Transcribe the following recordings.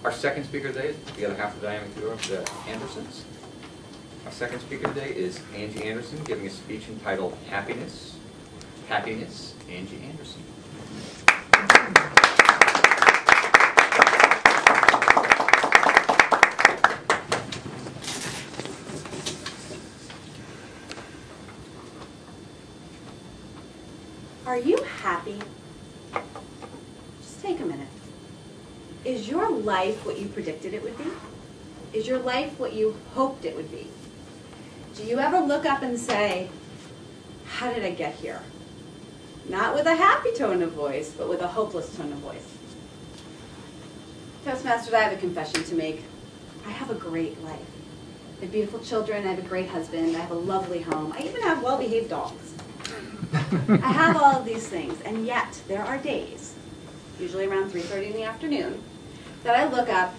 Our second speaker today is the other half of the diameter of the Andersons. Our second speaker today is Angi Anderson, giving a speech entitled Happiness. Happiness, Angi Anderson. Are you happy? Just take a minute. Is your life what you predicted it would be? Is your life what you hoped it would be? Do you ever look up and say, how did I get here? Not with a happy tone of voice, but with a hopeless tone of voice. Toastmasters, I have a confession to make. I have a great life. I have beautiful children, I have a great husband, I have a lovely home, I even have well-behaved dogs. I have all of these things, and yet there are days, usually around 3:30 in the afternoon, that I look up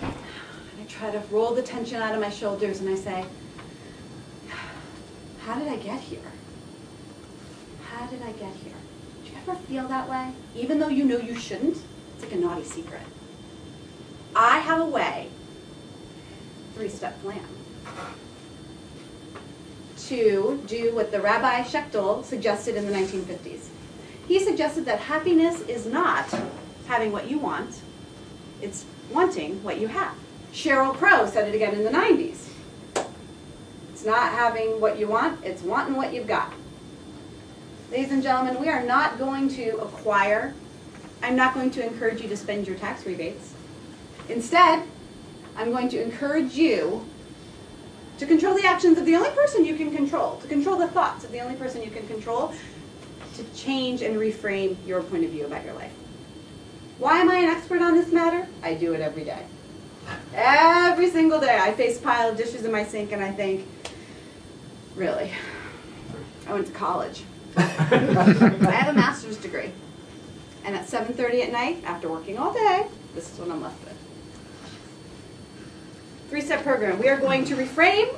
and I try to roll the tension out of my shoulders and I say, how did I get here? How did I get here? Do you ever feel that way? Even though you know you shouldn't? It's like a naughty secret. I have a way, 3-step plan, to do what the Rabbi Shechtel suggested in the 1950s. He suggested that happiness is not having what you want, it's wanting what you have. Sheryl Crow said it again in the 90s. It's not having what you want, it's wanting what you've got. Ladies and gentlemen, we are not going to acquire, I'm not going to encourage you to spend your tax rebates. Instead, I'm going to encourage you to control the actions of the only person you can control, to control the thoughts of the only person you can control, to change and reframe your point of view about your life. Why am I an expert on this matter? I do it every day. Every single day I face a pile of dishes in my sink and I think, really? I went to college. I have a master's degree. And at 7:30 at night, after working all day, this is what I'm left with. 3-step program. We are going to reframe,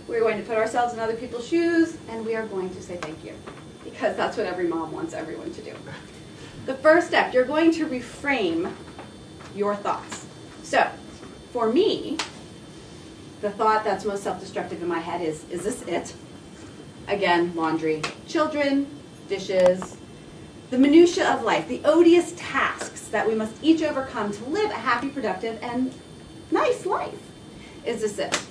we are going to put ourselves in other people's shoes, and we are going to say thank you. Because that's what every mom wants everyone to do. The first step, you're going to reframe your thoughts. So, for me, the thought that's most self-destructive in my head is this it? Again, laundry, children, dishes, the minutiae of life, the odious tasks that we must each overcome to live a happy, productive, and nice life. Is this it?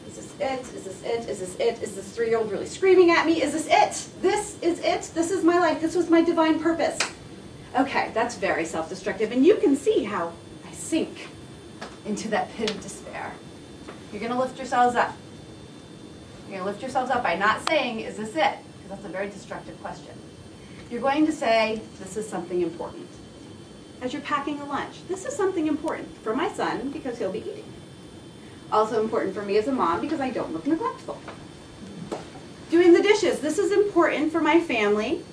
Is this it? Is this it? Is this it? Is this 3-year-old really screaming at me? Is this it? This is it? This is my life. This was my divine purpose. Okay, that's very self-destructive, and you can see how I sink into that pit of despair. You're going to lift yourselves up. You're going to lift yourselves up by not saying, is this it? Because that's a very destructive question. You're going to say, this is something important. As you're packing a lunch, this is something important for my son because he'll be eating. Also important for me as a mom because I don't look neglectful. Doing the dishes, this is important for my family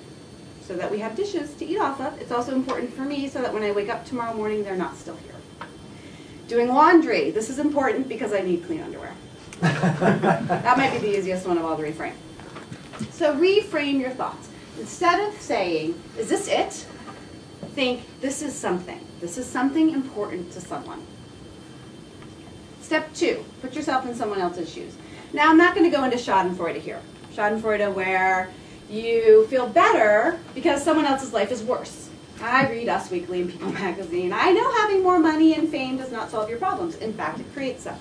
so that we have dishes to eat off of. It's also important for me so that when I wake up tomorrow morning, they're not still here. Doing laundry, this is important because I need clean underwear. That might be the easiest one of all to reframe. So reframe your thoughts. Instead of saying, is this it? Think, this is something. This is something important to someone. Step 2, put yourself in someone else's shoes. Now, I'm not going to go into Schadenfreude here. Schadenfreude where you feel better because someone else's life is worse. I read Us Weekly and People Magazine. I know having more money and fame does not solve your problems. In fact, it creates some.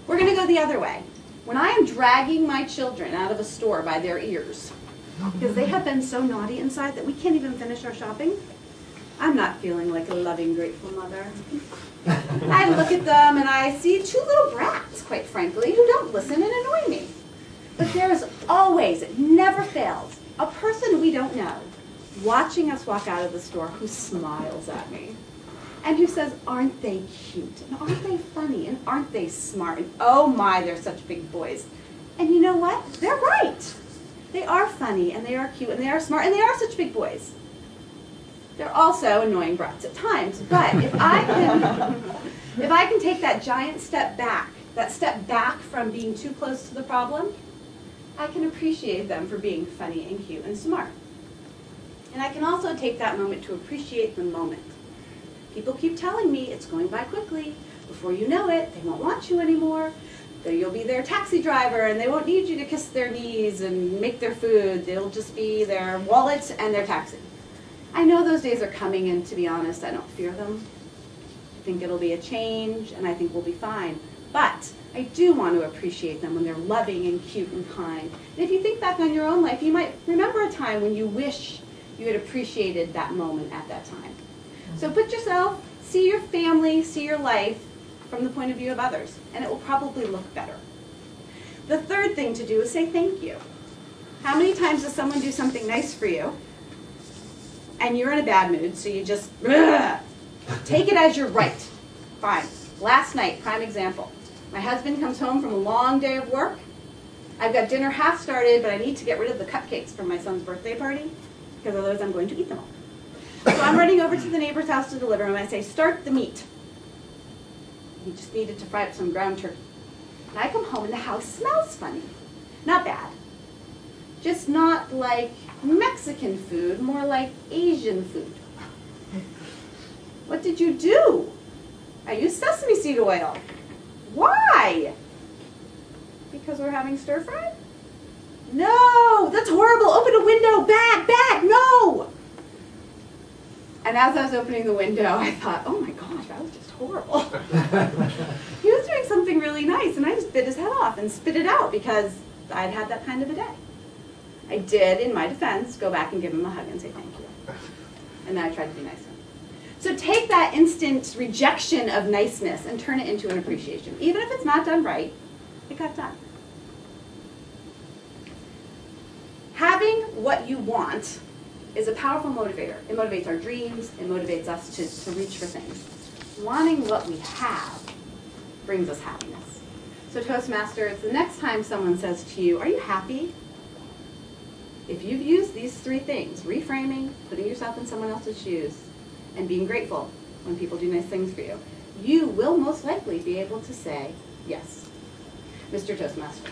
We're going to go the other way. When I am dragging my children out of a store by their ears because they have been so naughty inside that we can't even finish our shopping, I'm not feeling like a loving, grateful mother. I look at them and I see 2 little brats, quite frankly, who don't listen and annoy me. But there is always, it never fails, a person we don't know watching us walk out of the store who smiles at me and who says, aren't they cute? And aren't they funny? And aren't they smart? And oh my, they're such big boys. And you know what? They're right. They are funny and they are cute and they are smart and they are such big boys. They're also annoying brats at times, but if I can take that giant step back, that step back from being too close to the problem, I can appreciate them for being funny and cute and smart. And I can also take that moment to appreciate the moment. People keep telling me it's going by quickly. Before you know it, they won't want you anymore. You'll be their taxi driver and they won't need you to kiss their knees and make their food. They'll just be their wallet and their taxi. I know those days are coming, and to be honest, I don't fear them. I think it'll be a change and I think we'll be fine. But I do want to appreciate them when they're loving and cute and kind. And if you think back on your own life, you might remember a time when you wish you had appreciated that moment at that time. So put yourself, see your family, see your life from the point of view of others, and it will probably look better. The third thing to do is say thank you. How many times does someone do something nice for you, and you're in a bad mood, so you just take it as you're right? Fine. Last night, prime example. My husband comes home from a long day of work. I've got dinner half started, but I need to get rid of the cupcakes from my son's birthday party, because otherwise I'm going to eat them all. So I'm running over to the neighbor's house to deliver them, and I say, start the meat. He just needed to fry up some ground turkey. And I come home and the house smells funny. Not bad. Just not like Mexican food, more like Asian food. What did you do? I used sesame seed oil. Why? Because we're having stir fry? No, that's horrible. Open a window. Bad, no. And as I was opening the window, I thought, oh my gosh, that was just horrible. He was doing something really nice, and I just bit his head off and spit it out because I'd had that kind of a day. I did, in my defense, go back and give him a hug and say thank you. And then I tried to be nicer. So take that instant rejection of niceness and turn it into an appreciation. Even if it's not done right, it got done. Having what you want is a powerful motivator. It motivates our dreams. It motivates us to reach for things. Wanting what we have brings us happiness. So Toastmasters, the next time someone says to you, are you happy? If you've used these three things, reframing, putting yourself in someone else's shoes, and being grateful when people do nice things for you, you will most likely be able to say yes. Mr. Toastmaster.